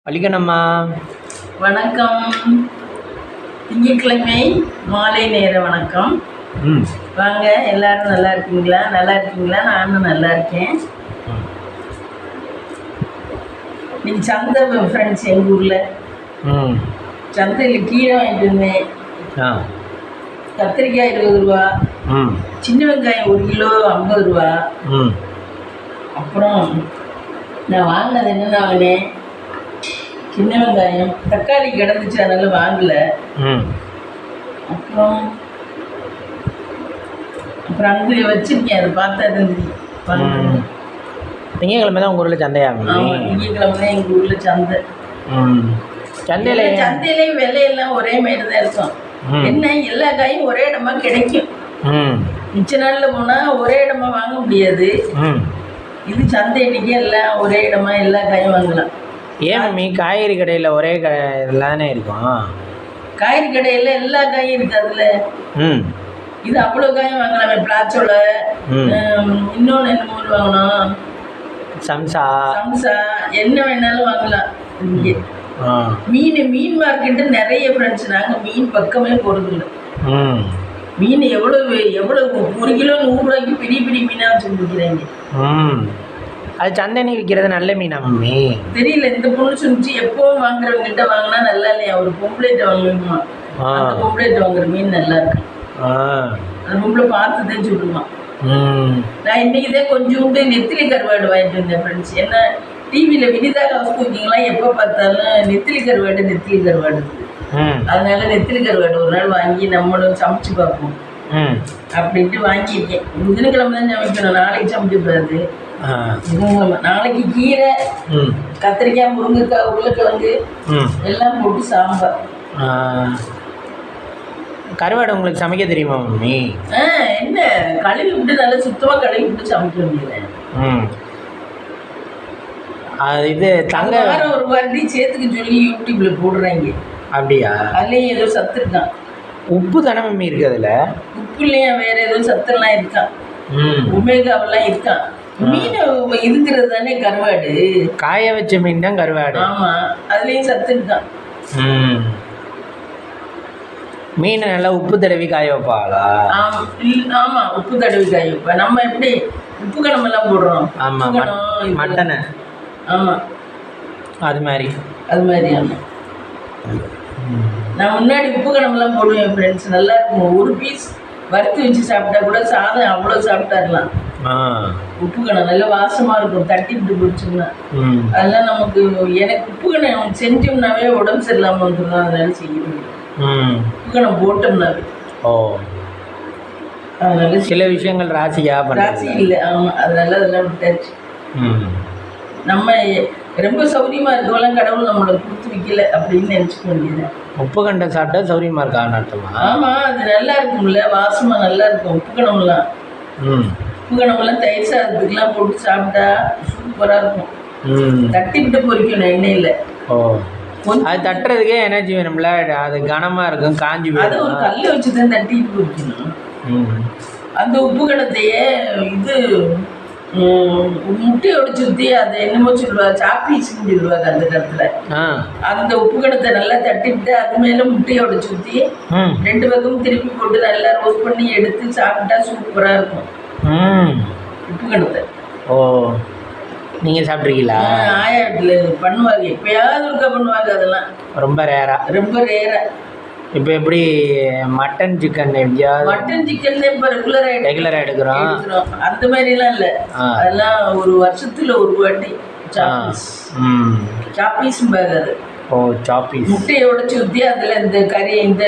வலிக்கணம்மா. வணக்கம். திங்கட்கிழமை மாலை நேர வணக்கம். வாங்க, எல்லாரும் நல்லா இருக்கீங்களா? நல்லா இருக்கீங்களா? நானும் நல்லா இருக்கேன். இன்னைக்கு சந்தை ஃப்ரெண்ட்ஸ் எங்கள் ஊரில் சந்தையில் கீரை வாங்கிட்டு இருந்தேன். கத்திரிக்காய் 20 ரூபா, சின்ன வெங்காயம் 1 கிலோ 50 ரூபா. அப்புறம் நான் வாங்கினது என்னென்ன வாங்கினேன், சின்ன வெங்காயம், தக்காளி கிடந்துச்சு அதனால வாங்கலை. அப்புறம் அங்கே வச்சிருக்கேன், அதை பார்த்தா இருந்துச்சு. திங்கக்கிழமை தான் உங்கள் ஊரில் சந்தையாகும்? ஆமாம், திங்கக்கிழமை தான் எங்கள் ஊரில் சந்தை. சந்தையிலையும் விலையெல்லாம் ஒரே மாதிரி தான் இருக்கும். என்ன, எல்லா காயும் ஒரே இடமா கிடைக்கும். மிச்ச நாளில் போனால் ஒரே இடமா வாங்க முடியாது. இது சந்தை இன்னைக்கு எல்லாம் ஒரே இடமா எல்லா காயும் வாங்கலாம். ஏன் மம்மி, காய்கறி கடையில் ஒரே இதெல்லாம் தானே இருக்கும்? காய்கறி கடையில் எல்லா காயும் இருக்குது அதில். இது அவ்வளோ காயும் வாங்கலாமே. பிளாச்சோலை, இன்னொன்று என்னமோ வாங்கணும், சம்சா என்ன வேணாலும் வாங்கலாம் இங்கே. மீன் மார்க்கெட்டு நிறைய ஃப்ரெண்ட்ஸ். நாங்கள் மீன் பக்கமே போகிறதில்ல. மீன் எவ்வளவு 1 கிலோ 100 ரூபாய்க்கு பெரிய பெரிய மீனாக வச்சு கொடுக்குறேங்க. அது சந்தைன்னு விற்கிறது நல்ல மீனா மம்மி? தெரியல, இந்த பொண்ணு சொல்லிச்சு எப்பவும் வாங்குறவங்ககிட்ட வாங்கினா நல்லா இல்லையா, ஒரு பொம்பளைகிட்ட வாங்குமா. அந்த பொம்பளைகிட்ட வாங்குற மீன் நல்லா இருக்கு. அந்த பொம்பளை பார்த்து தான் சொல்லுமா. நான் இன்னைக்கு தான் கொஞ்சோண்டு நெத்திலி கருவாடு வாங்கிட்டு வந்தேன் ஃப்ரெண்ட்ஸ். என்ன, டிவியில் வினிதா ஹவுஸ் குக்கிங்லாம் எப்போ பார்த்தாலும் நெத்திலி கருவாடு. அதனால நெத்திலி கருவாடு ஒரு நாள் வாங்கி நம்மளும் சமைச்சு பார்ப்போம் அப்படின்ட்டு வாங்கியிருக்கேன். புதன்கிழமை தான் சமைக்கணும், நாளைக்கு சமைக்கக்கூடாது. நாளைக்கு கீரை, கத்திரிக்காய், முருங்கைக்காய், உருளைக்கிழங்கு எல்லாம் போட்டு சாம்பார். கருவாடு உங்களுக்கு சமைக்க தெரியுமா மம்மி? என்ன, கழுவி விட்டு நல்லா சுத்தமாக கழுவி விட்டு சமைக்க வேண்டியது. அது இது தங்க ஒரு வாட்டி சேர்த்துக்க சொல்லி யூடியூப்ல போடுறாங்க. அப்படியா? அதுலேயும் ஏதோ சத்து இருக்கான். உப்பு தானே மம்மி இருக்கு அதில்? உப்பு இல்லையா, வேற ஏதோ சத்தெல்லாம் இருக்கான், ஒமேகாவெல்லாம் இருக்கான். மீன் இதுங்கிறது தானே கருவாடு. காய வச்ச மீன் தான் கருவாடு. ஆமாம், அதுலேயும் சத்து இருக்கான். மீன் நல்லா உப்பு தடவி காய வைப்பாளா? ஆமாம், உப்பு தடவி காய வைப்பா. நம்ம எப்படி உப்பு கணமெல்லாம் போடுறோம். ஆமாம், மட்டனை. ஆமாம், அது மாதிரி. ஆமாம். நான் முன்னாடி உப்பு கணமெல்லாம் போடுவேன் ஃப்ரெண்ட்ஸ், நல்லா இருக்கும். ஒரு பீஸ் வறுத்து வச்சு சாப்பிட்டா கூட சாதம் அவ்வளோ சாப்பிட்டாரலாம். உப்பு கணம் நல்லா வாசமாக இருக்கும், தட்டி விட்டு பிடிச்சோம்னா. அதெல்லாம் நமக்கு, எனக்கு உப்பு கணம் செஞ்சோம்னாவே உடம்பு சரியில்லாமல் வந்துடும். அதனால செய்ய முடியும் உப்பு கணம் போட்டோம்னாவே. அதனால சில விஷயங்கள் ராசி இல்லை. ஆமாம், அதனால அதெல்லாம் விட்டாச்சு. நம்ம ரொம்ப சௌரியமாக இருக்கவெல்லாம் கடவுள் நம்மளை கொடுத்து வைக்கல அப்படின்னு நினச்சிக்க வேண்டியது. உப்பு கண்டை சாப்பிட்டா சௌரியமாக இருக்கா அர்த்தமா? ஆமாம், அது நல்லா இருக்கும்ல, வாசமாக நல்லா இருக்கும். உப்பு கணமெல்லாம் தயிர் சாதத்துக்கெல்லாம் போட்டு சாப்பிட்டா சூப்பராக இருக்கும். தட்டி விட்டு பொரிக்கணும் எண்ணெயில். அது தட்டுறதுக்கே எனர்ஜி வேணும்ல, அது கனமாக இருக்கும், காஞ்சி போய். அது ஒரு கல்லை வச்சு தான் தட்டிட்டு பொரிக்கணும். அந்த உப்பு கணத்தையே இது முட்டையை உடைச்சு ஊற்றி, அதை என்னமோ சொல்லுவாங்க, சாப்பீஸ்ன்னு சொல்லுவாங்க அந்த இடத்துல. அந்த உப்பு கணத்தை நல்லா தட்டிவிட்டு அது மேலே முட்டையை உடைச்சு ஊற்றி 2 பக்கமும் திருப்பி போட்டு நல்லா ரோஸ்ட் பண்ணி எடுத்து சாப்பிட்டா சூப்பராக இருக்கும் உப்பு கணத்தை. நீங்கள் சாப்பிட்ருக்கீங்களா? ஆயா வீட்டில் பண்ணுவாங்க, எப்பயாவது ஒருக்கா பண்ணுவாங்க. அதெல்லாம் ரொம்ப ரேரா. இப்போ எப்படி மட்டன் சிக்கன் எப்படியாவது? மட்டன் சிக்கன் இப்போ ரெகுலராக எடுக்கிறோம். அந்த மாதிரிலாம் இல்லை. அதெல்லாம் ஒரு வருஷத்தில் ஒரு வாட்டி சாப்பீஸும் பாகாது. சாப்பீஸ் முட்டையை உடைச்சி ஊற்றி அதில் இந்த கறி, இந்த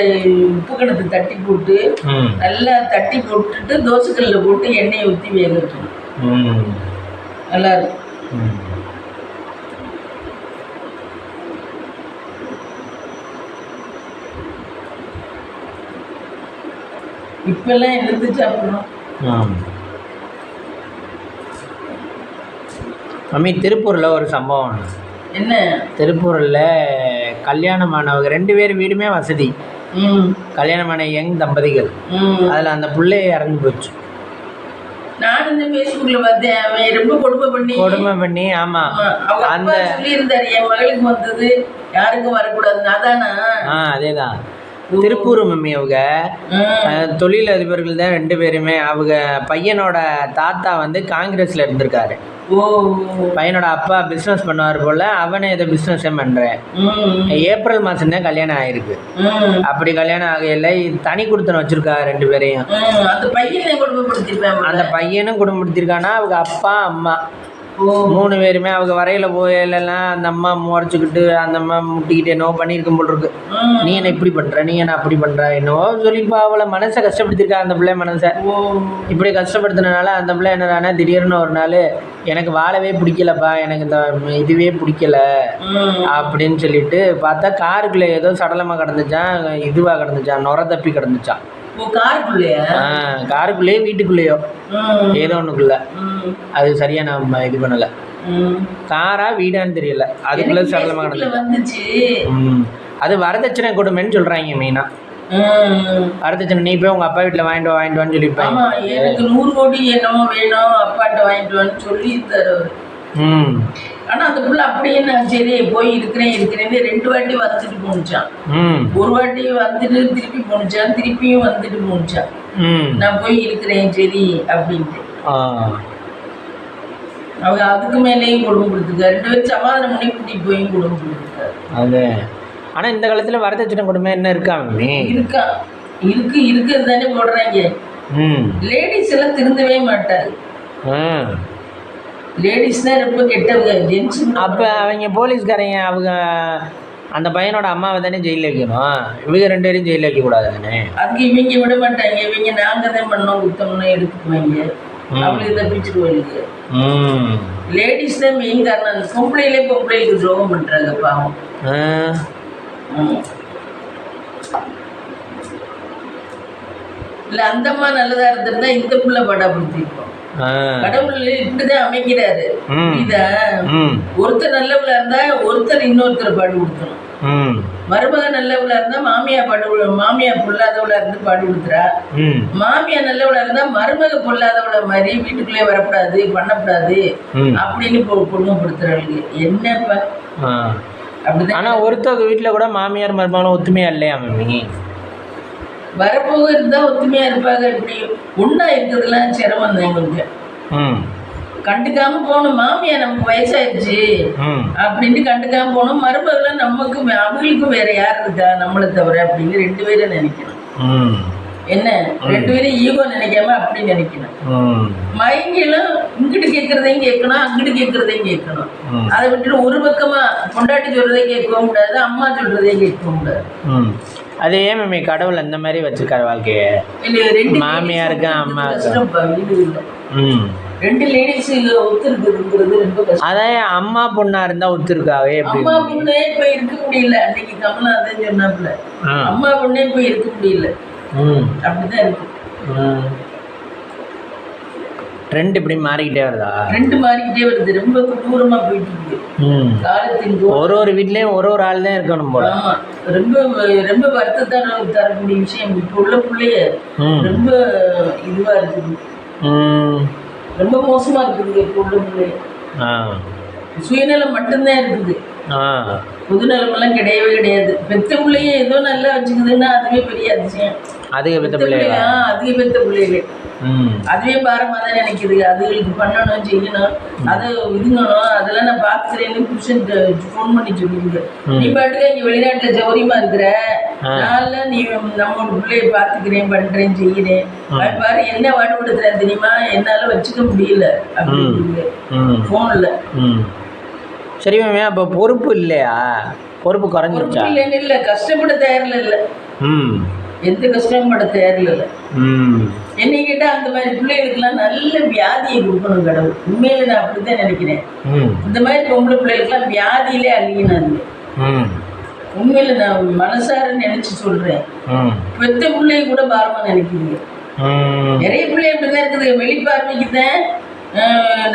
உப்பு கணத்தை தட்டி போட்டு நல்லா தட்டி போட்டுட்டு தோசைக்கல்லில் போட்டு எண்ணெயை ஊற்றி வேக வைக்கணும். நல்லா இருக்கும். இப்பெல்லாம் எடுத்து சாப்பிடணும். மம்மி, திருப்பூரில் ஒரு சம்பவம். என்ன? திருப்பூரில் கல்யாணமானவங்க 2 பேர் வீடுமே வசதி. கல்யாணமான யங் தம்பதிகள். அதில் அந்த பிள்ளைய இறந்து போச்சு. நான் நானும் இந்த Facebookல பார்த்தேன். அவன் ரொம்ப கொடுமை பண்ணி ஆமா அவங்க அப்பா சொல்லியிருந்தாரு என் மகளுக்கு வந்தது யாருக்கும் வரக்கூடாதுன்னு. அதானா? அதேதான். திருப்பூர் மம்மி அவங்க தொழில் அதிபர்கள் தான் 2 பேருமே. அவங்க பையனோட தாத்தா வந்து காங்கிரஸ்ல இருந்திருக்காரு. பையனோட அப்பா பிஸ்னஸ் பண்ணுவார் போல, அவனே ஏதோ பிஸ்னஸே பண்ணுறேன். ஏப்ரல் மாதம் தான் கல்யாணம் ஆயிருக்கு. அப்படி கல்யாணம் ஆகையில தனி கொடுத்தன வச்சிருக்கா 2 பேரையும். அந்த பையனும் குடும்பப்படுத்திருக்கானா. அவங்க அப்பா அம்மா 3 பேருமே அவங்க வரையில போயெல்லாம் அந்த அம்மா முறைச்சிக்கிட்டு அந்த அம்மா முட்டிக்கிட்டு என்னவோ பண்ணியிருக்கும் போல் இருக்கு. நீ என்ன இப்படி பண்ற, நீ என்ன அப்படி பண்ற, என்னவோ சொல்லிப்பா அவளை மனசை கஷ்டப்படுத்திருக்கா. அந்த பிள்ளை மனசை இப்படி கஷ்டப்படுத்தினால அந்த பிள்ளை என்னடானா திடீர்னு ஒரு நாள் எனக்கு வாழவே பிடிக்கலப்பா, எனக்கு இந்த இதுவே பிடிக்கல அப்படின்னு சொல்லிட்டு பார்த்தா காருக்குள்ளே ஏதோ சடலமாக கிடந்துச்சான், இதுவாக கிடந்துச்சான், நுர தப்பி கிடந்துச்சான். காருக்குள்ளேயோ வீட்டுக்குள்ளேயோ ஏதோ ஒண்ணுக்குள்ள. அது சரியா நம்ம இது பண்ணல. காரா வீடான்னு தெரியல, அதுக்குள்ள சடலமா கிடந்துச்சு. அது வரதட்சணை கொடுமைன்னு சொல்றாங்க மெயினா. வரதட்சணை நீ போய் உங்க அப்பா வீட்டுல வாங்கிட்டு வான்னு சொல்லிருப்பாங்க. எனக்கு 100 கோடி என்னமோ வேணும் அப்பாட்ட வாங்கிட்டு வான்னு சொல்லி தருவாரு. ஆனா அந்த புள்ள அப்படியே நான் சரி போய் இருக்கிறேன்னு 2 வாட்டி வந்துட்டு போனுச்சான். ஒரு வாட்டி வந்துட்டு திருப்பி போனுச்சான், திருப்பியும் வந்துட்டு போனுச்சான். நான் போய் இருக்கிறேன் சரி அப்படின்ட்டு. அவங்க அதுக்கு மேலேயும் குடும்பம் கொடுத்துருக்காரு. 2 பேரும் சமாதானம் பண்ணி கூட்டிட்டு போய் குடும்பம் கொடுத்துருக்காரு. அது ஆனா இந்த காலத்துல வரதட்சணை கொடுமை என்ன இருக்கிறது தானே போடுறாங்க. லேடிஸ் எல்லாம் திருந்தவே மாட்டாரு. லேடிஸ் தான் ரொம்ப கெட்டவங்க. ஜென்ஸ் அப்போ அவங்க போலீஸ்காரங்க அவங்க அந்த பையனோட அம்மாவை தானே ஜெயிலில் வைக்கணும். இவங்க 2 பேரும் ஜெயிலில் வைக்கக்கூடாது தானே. அதுக்கு இவங்க விட மாட்டாங்க. இவங்க நாங்கள் தான் பண்ணோம் குத்தம்னு எடுத்துக்குவாங்க. அவங்களுக்கு தப்பிச்சுக்குவாங்க. லேடிஸ் தான் மெயின் காரணம். அந்த பொம்பளைகளுக்கு துரோகம் பண்ணுறாங்க பாவம். இல்லை அந்த அம்மா நல்லதாக இருந்திருந்தா இந்த புள்ள படாப்படுத்திருக்கோம். கடவுள் இப்படிதான் அமைக்கிறாரு. ஒருத்தர் நல்லவளா இருந்தா ஒருத்தர் இன்னொருத்தர் பாடு கொடுத்தணும். மருமக நல்லவளா இருந்தா மாமியா பொல்லாதவளா இருந்து பாடு கொடுத்துறா. மாமியா நல்லவளா இருந்தா மருமக பொல்லாதவள மாதிரி வீட்டுக்குள்ளே வரக்கூடாது பண்ணக்கூடாது அப்படின்னு கொடுமைப்படுத்துறாங்க. என்னப்பா அப்படிதான். ஆனா ஒருத்தர் வீட்டுல கூட மாமியார் மருமகளும் ஒத்துமையா இல்லையா மம்மி? வரப்போக இருந்தா ஒத்துமையா இருப்பாங்க. இப்படி ஒன்னா இருக்கிறதுலாம் சிரமம் தான் கொஞ்சம். கண்டுக்காம போகணும். மாமியா நமக்கு வயசாயிடுச்சு அப்படின்ட்டு கண்டுக்காம போகணும். மருமகளை நமக்கு அவங்களுக்கும் வேற யார் இருக்கா நம்மளை தவிர அப்படின்னு 2 பேரும் நினைக்கணும். என்ன 2 பேரும் ஈகோ நினைக்காம அப்படி நினைக்கணும். மைங்களும் இங்கிட்டு கேட்கறதையும் கேட்கணும், அங்கிட்டு கேட்கறதையும் கேட்கணும். அதை விட்டுட்டு ஒரு பக்கமா பொண்டாட்டி சொல்றதையும் கேட்கவும் கூடாது, அம்மா சொல்றதையும் கேட்கவும் கூடாது. அது ஏன் மம்மி கடவுள் அந்த மாதிரி வச்சிருக்காரு வாழ்க்கைய? மாமியாருக்கு அம்மாவுக்கு 2 லேடிஸ் ஒத்துருக்குங்கிறது ரொம்ப கஷ்டம். அதான் அம்மா பொண்ணா இருந்தா ஒத்துருக்காவே. அம்மா பொண்ணே இப்ப இருக்க முடியல. அன்னைக்கு கமலநாதன் சொன்னாப்புல அம்மா பொண்ணே இப்ப இருக்க முடியல. அப்படிதான் இருக்கு. ட்ரெண்ட் இப்படி மாறிக்கிட்டே வருதா? ட்ரெண்ட் மாறிக்கிட்டே வருது. ரொம்ப கொடூரமா போயிட்டு இருக்கு. காலத்தின் ஒரு வீட்லயும் ஒரு ஆள் தான் இருக்கணும் போல. ஆமா ரொம்ப ரொம்ப வருத்தத்தான தரக்கூடிய விஷயம். இப்ப உள்ள பிள்ளைய ரொம்ப இதுவா இருக்குது. ரொம்ப மோசமா இருக்குது இப்ப உள்ள பிள்ளைய. சுயநலம் மட்டும்தான் இருக்குது. பொதுநலம் எல்லாம் கிடையவே கிடையாது. பெத்த பிள்ளைய ஏதோ நல்லா வச்சுக்குதுன்னா அதுவே பெரிய அதிசயம். அதிக பெத்த பிள்ளைகள் அதுவே பாரமா தான் நினைக்குது. அதுகளுக்கு பண்ணணும் செய்யணும் அதை இதுங்கணும். அதெல்லாம் நான் பாத்துக்கிறேன்னு புருஷன் ஃபோன் பண்ணி சொல்லிடுங்க. நீ பாட்டுக்க இங்க வெளிநாட்டுல சௌரியமா இருக்கிற நாள்ல நீ நம்ம பிள்ளைய பாத்துக்கிறேன் பண்றேன் செய்யறேன் பாரு என்ன பாடுபடுத்துறேன் தெரியுமா, என்னால வச்சுக்க முடியல அப்படின்னு போன்ல. சரி மேம், அப்போ பொறுப்பு இல்லையா? பொறுப்பு குறைஞ்சிருச்சா? இல்லைன்னு இல்லை, கஷ்டப்பட தயாரில் இல்லை. எந்த கஷ்டப்பட தயாரில் இல்லை. என்னை கேட்டால் அந்த மாதிரி பிள்ளைகளுக்கெல்லாம் நல்ல வியாதியை கொடுக்கணும் கடவுள். உண்மையில நான் அப்படித்தான் நினைக்கிறேன். இந்த மாதிரி பொம்பளை பிள்ளைகளுக்கெல்லாம் வியாதியிலே அழியினாங்க. உண்மையில நான் மனசார நினைச்சு சொல்றேன். பெத்த பிள்ளைய கூட பாரமா நினைக்கிறீங்க. நிறைய பிள்ளை அப்படிதான் இருக்குது. வெளிப்பார்வைக்குதான்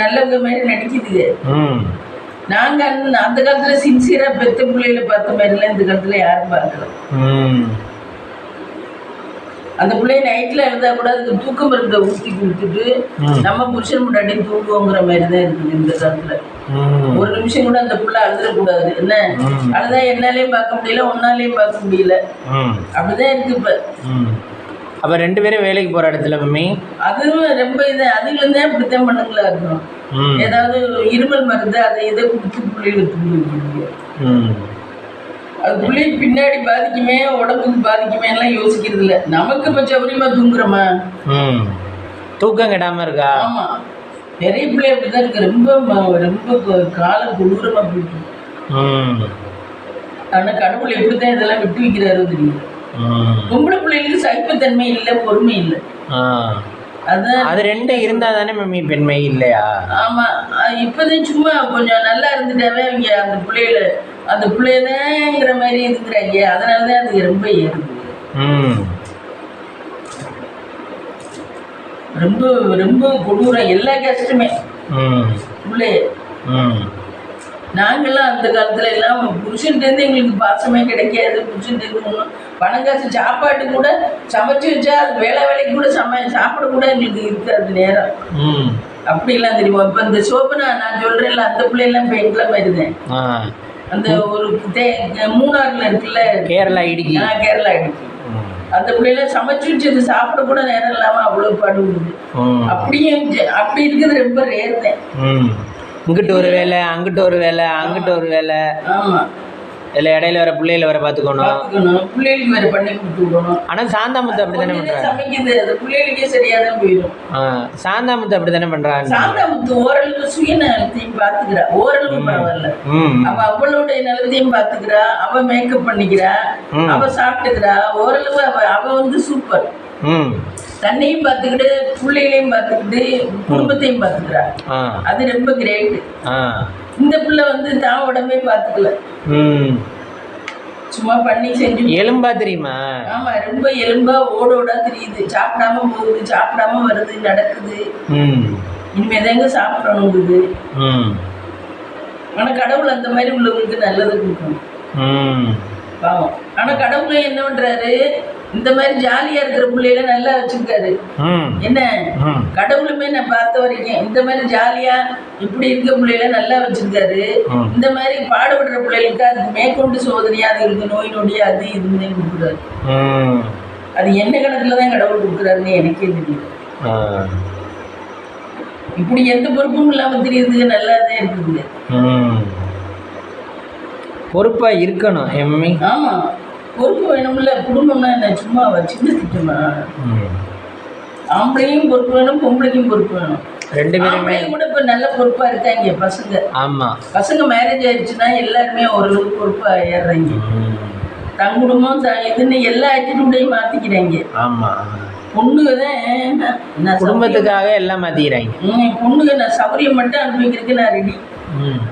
நல்லவங்க மாதிரி நடிக்குதுங்க. நாங்க அந்த காலத்துல சின்சியரா பெத்த பிள்ளைகளை பார்த்த மாதிரிலாம் இந்த காலத்துல யாரும் பார்க்கலாம். அந்த பிள்ளைய நைட்டில் எழுதா கூட அதுக்கு தூக்க மருந்தை ஊற்றி கொடுத்துட்டு நம்ம புருஷன் முன்னாடி தூங்குவோங்கிற மாதிரி தான் இருக்குது இந்த காலத்தில். ஒரு நிமிஷம் கூட அந்த பிள்ளை அழுதக்கூடாது. என்ன அழுதா என்னாலையும் பார்க்க முடியல, ஒன்னாலையும் பார்க்க முடியல, அப்படிதான் இருக்கு இப்போ. அப்போ 2 பேரும் வேலைக்கு போகிற இடத்துல மம்மி அதுவும் ரொம்ப இது அதுலேருந்தே அப்படித்தான் பண்ணுங்களா இருக்கணும். ஏதாவது இருமல் மருந்து அதை இதை கொடுத்து பிள்ளைகளுக்கு தூங்க அது பிள்ளைக்கு பின்னாடி பாதிக்குமே, உடம்புக்கு பாதிக்குமே எல்லாம் யோசிக்கிறது இல்லை. நமக்கு இப்போ சௌரியமா தூங்குறோமா? தூக்கம் கெடாம இருக்கா? ஆமா, நிறைய பிள்ளை அப்படிதான் இருக்கு. ரொம்ப காலம் கொடூரமா போயிட்டு. ஆனா கடவுள் எப்படித்தான் இதெல்லாம் விட்டு வைக்கிறாரோ தெரியும். பொம்பளை பிள்ளைகளுக்கு சகிப்புத்தன்மை இல்லை, பொறுமை இல்லை. அது 2 இருந்தா தானே மம்மி பெண்மை இல்லையா? ஆமா, இப்போதான் சும்மா கொஞ்சம் நல்லா இருந்துட்டாவே அவங்க அந்த பிள்ளையதாங்கிற மாதிரி இருக்கிறாங்க. அதனாலதான் அது ரொம்ப ஏறுது. ரொம்ப ரொம்ப கொடூரம் எல்லா கஷ்டமே பிள்ளைய. நாங்கள்லாம் அந்த காலத்துல எல்லாம் புருஷன்லேருந்து எங்களுக்கு பாசமே கிடைக்காது. புருஷன்லேருந்து ஒன்றும் பணம் காசு சாப்பாட்டு கூட சமைச்சு வச்சா அது வேலைக்கு கூட சாப்பிட கூட எங்களுக்கு இருக்காது நேரம். அப்படிலாம் தெரியுமா? இப்போ இந்த சோபனா நான் சொல்றேன்ல, அந்த பிள்ளைலாம் இப்போ எங்களை மாதிரிதான். அந்த ஒரு மூணாறுல இருக்குல்ல, கேரளா இடுக்கி. அந்த பிள்ளைலாம் சமைச்சு வச்சது சாப்பிட கூட நேரம் இல்லாம அவ்வளவு பாடுபடுது. அப்படி இருக்கிறது ரொம்ப ரேர் தான். இங்கிட்ட ஒரு வேலை, அங்கிட்ட ஒரு வேலை, அங்கிட்ட ஒரு வேலை. ஆமா, இல்லை இடையில வர பிள்ளைகளை வர பார்த்துக்கணும், பிள்ளைகளுக்கு வேற பண்ணி கொடுத்து விடணும். ஆனால் சாந்தாமுத்து அப்படி தானே பண்ணுறாங்க. சமைக்குது அது பிள்ளைகளுக்கே சரியாதான் போயிடும். சாந்தாமுத்து அப்படி தானே பண்ணுறாங்க. சாந்தாமுத்து ஓரளவுக்கு சுயநலத்தையும் பார்த்துக்கிறா, ஓரளவுக்கு பரவாயில்ல. அவ அவளுடைய நலத்தையும் பார்த்துக்கிறா, அவ மேக்கப் பண்ணிக்கிறா, அவ சாப்பிட்டுக்கிறா, ஓரளவு அவ வந்து சூப்பர். தன்னையும் பார்த்துக்கிட்டு பிள்ளைகளையும் பார்த்துக்கிட்டு குடும்பத்தையும் பார்த்துக்கிறா. அது ரொம்ப கிரேட். இந்த பிள்ளை வந்து தான் உடம்பே பார்த்துக்கல, சும்மா பண்ணி செஞ்சு எலும்பா தெரியுமா? ஆமா, ரொம்ப எலும்பா ஓடோடா தெரியுது. சாப்பிடாம போகுது, சாப்பிடாம வருது, நடக்குது. இனிமேதாங்க சாப்பிடணுங்குது. ஆனா கடவுள் அந்த மாதிரி உள்ளவங்களுக்கு நல்லது கொடுக்கணும். பாவம். ஆனா கடவுளை என்ன பண்றாரு, இந்த மாதிரி ஜாலியா இருக்கிற பிள்ளைகளை நல்லா வச்சிருக்காரு. என்ன கடவுளுமே நான் பார்த்த வரைக்கும் இந்த மாதிரி ஜாலியா இப்படி இருக்க பிள்ளைகளை நல்லா வச்சிருக்காரு. இந்த மாதிரி பாடுபடுற பிள்ளைகளுக்கு அதுக்கு மேற்கொண்டு சோதனையா அதுக்கு நோய் நொடியா அது இதுன்னு கொடுக்குறாரு. அது என்ன கணக்குலதான் கடவுள் கொடுக்குறாருன்னு எனக்கே தெரியும். இப்படி எந்த பொறுப்பும் இல்லாம தெரியுது, நல்லாதான் இருக்குது. பொறுப்பா இருக்கணும். ஆமா, பொறுப்பு வேணும்ல. குடும்பம்னா என்ன சும்மா சின்ன திட்டமா? ஆம்பளையும் பொறுப்பு வேணும், பொம்பளைக்கும் பொறுப்பு வேணும். 2 பேருமே கூட இப்ப நல்ல பொறுப்பா இருக்காங்க பசங்க. ஆமா, பசங்க மேரேஜ் ஆயிடுச்சுன்னா எல்லாருமே ஓரளவுக்கு பொறுப்பா ஏறுறாங்க. தன் குடும்பம் இதுன்னு எல்லா ஆட்டிடியூடையும் மாத்திக்கிறாங்க. ஆமா, பொண்ணுங்க தான் குடும்பத்துக்காக எல்லாம் மாத்திக்கிறாங்க. பொண்ணுங்க நான் சௌரியம் மட்டும் அனுபவிக்கிறதுக்கு நான் ரெடி.